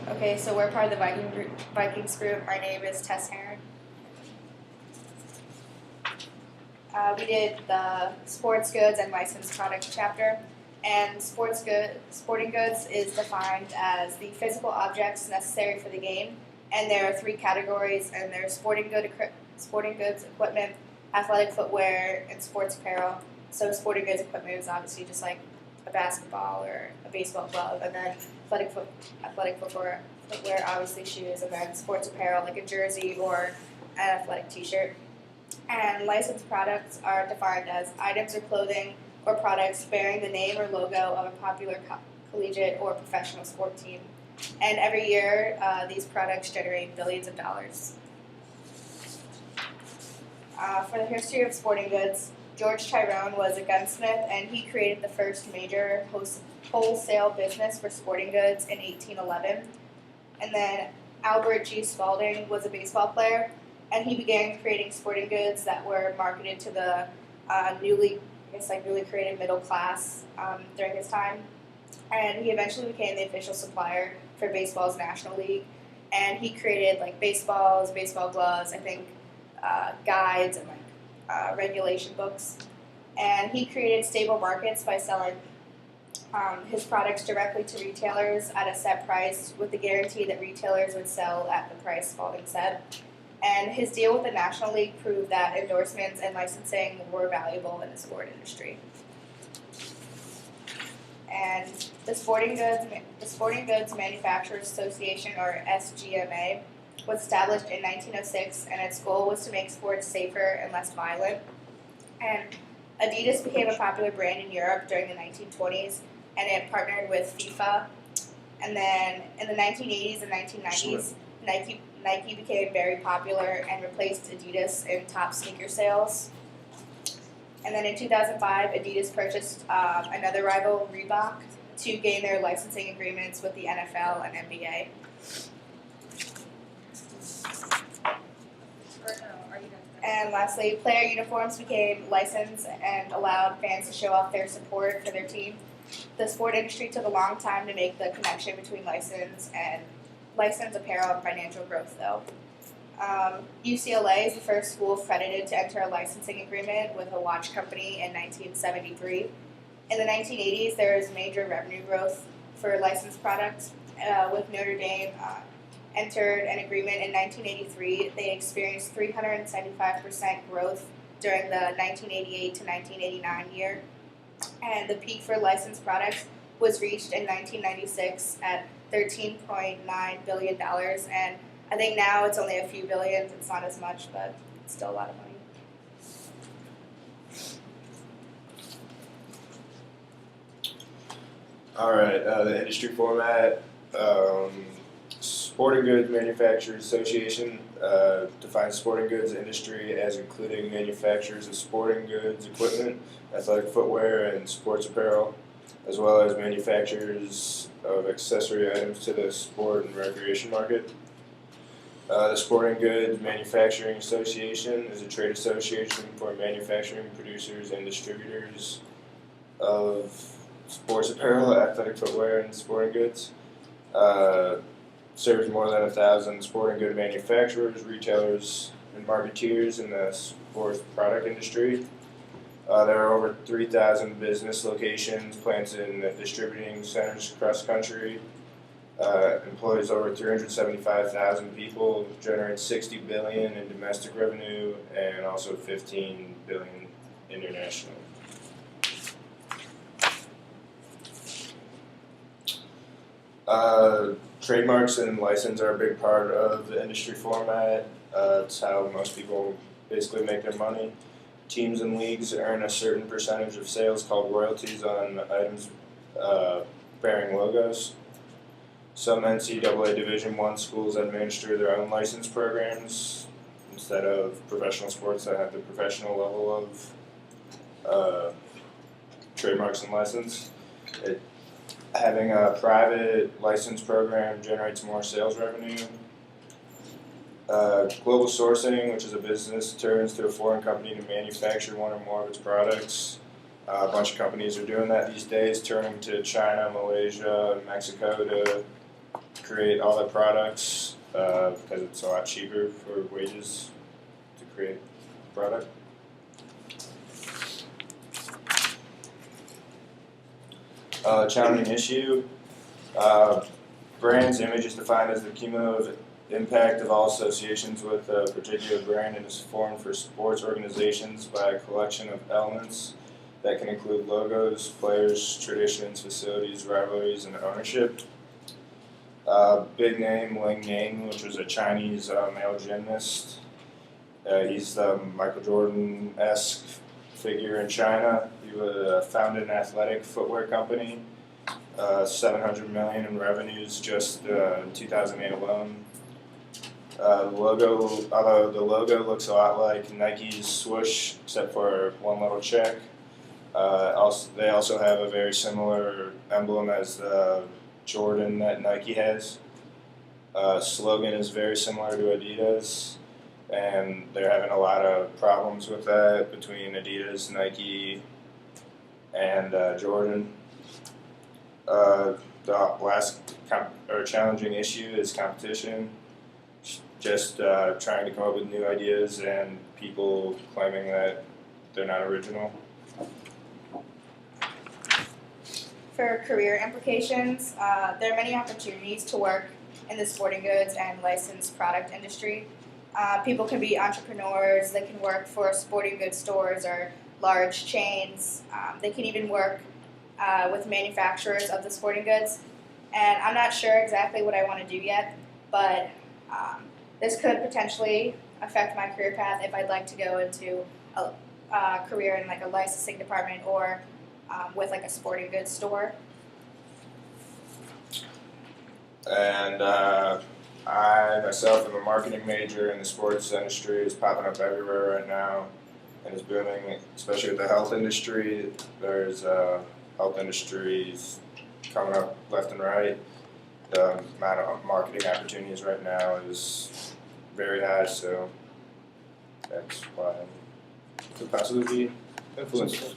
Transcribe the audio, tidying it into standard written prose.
Okay, so we're part of the Vikings group. My name is Heron. We did the sports goods and licensed product chapter, and sporting goods is defined as the physical objects necessary for the game, and there are three categories, and there's sporting goods equipment, athletic footwear, and sports apparel. So sporting goods equipment is obviously just like a basketball or a baseball glove, and then athletic footwear obviously shoes, and then sports apparel like a jersey or an athletic t-shirt. And licensed products are defined as items or clothing or products bearing the name or logo of a popular collegiate or professional sport team. And every year, these products generate billions of dollars. For the history of sporting goods, George Tyrone was a gunsmith, and he created the first major wholesale business for sporting goods in 1811. And then Albert G. Spalding was a baseball player, and he began creating sporting goods that were marketed to the newly created middle class during his time. And he eventually became the official supplier for baseball's National League. And he created like baseballs, baseball gloves, I think guides and regulation books. And he created stable markets by selling his products directly to retailers at a set price with the guarantee that retailers would sell at the price Spalding said. And his deal with the National League proved that endorsements and licensing were valuable in the sport industry. And the Sporting Goods Manufacturers Association, or SGMA, was established in 1906, and its goal was to make sports safer and less violent. And Adidas became a popular brand in Europe during the 1920s, and it partnered with FIFA. And then in the 1980s and 1990s, Nike became very popular and replaced Adidas in top sneaker sales. And then in 2005, Adidas purchased another rival, Reebok, to gain their licensing agreements with the NFL and NBA. And lastly, player uniforms became licensed and allowed fans to show off their support for their team. The sport industry took a long time to make the connection between license, apparel, and financial growth, though. UCLA is the first school accredited to enter a licensing agreement with a watch company in 1973. In the 1980s, there was major revenue growth for licensed products, with Notre Dame entered an agreement in 1983. They experienced 375% growth during the 1988 to 1989 year. And the peak for licensed products was reached in 1996 at $13.9 billion. And I think now it's only a few billions. It's not as much, but it's still a lot of money. All right, the industry format. Sporting Goods Manufacturers Association defines sporting goods industry as including manufacturers of sporting goods equipment, athletic footwear, and sports apparel, as well as manufacturers of accessory items to the sport and recreation market. The Sporting Goods Manufacturing Association is a trade association for manufacturing producers and distributors of sports apparel, athletic footwear, and sporting goods. Serves more than 1,000 sporting good manufacturers, retailers, and marketeers in the sports product industry. There are over 3,000 business locations, plants and distributing centers across the country. Employs over 375,000 people, generates $60 billion in domestic revenue, and also $15 billion internationally. Trademarks and license are a big part of the industry format. It's how most people basically make their money. Teams and leagues earn a certain percentage of sales called royalties on items bearing logos. Some NCAA Division I schools administer their own license programs instead of professional sports that have the professional level of trademarks and license. Having a private license program generates more sales revenue. Global sourcing, which is a business that turns to a foreign company to manufacture one or more of its products. A bunch of companies are doing that these days, turning to China, Malaysia, Mexico to create create all the products because it's a lot cheaper for wages to create a product. Challenging issue. Brand's image is defined as the cumulative impact of all associations with a particular brand and is formed for sports organizations by a collection of elements that can include logos, players, traditions, facilities, rivalries, and ownership. Big name, Ling Yang, which was a Chinese male gymnast. He's the Michael Jordan-esque figure in China. He founded an athletic footwear company, $700 million in revenues just in 2008 alone. Although the logo looks a lot like Nike's swoosh, except for one little check. They also have a very similar emblem as the Jordan that Nike has. Slogan is very similar to Adidas, and they're having a lot of problems with that between Adidas, Nike, and Jordan. The last challenging issue is competition. Just trying to come up with new ideas and people claiming that they're not original. For career implications, there are many opportunities to work in the sporting goods and licensed product industry. People can be entrepreneurs, they can work for sporting goods stores or large chains, they can even work with manufacturers of the sporting goods. And I'm not sure exactly what I want to do yet, but this could potentially affect my career path if I'd like to go into a career in like a licensing department or with like a sporting goods store. And I myself am a marketing major, and the sports industry is popping up everywhere right now and is booming, especially with the health industry. There's health industries coming up left and right. The amount of marketing opportunities right now is very high, so that's why I could possibly be influenced.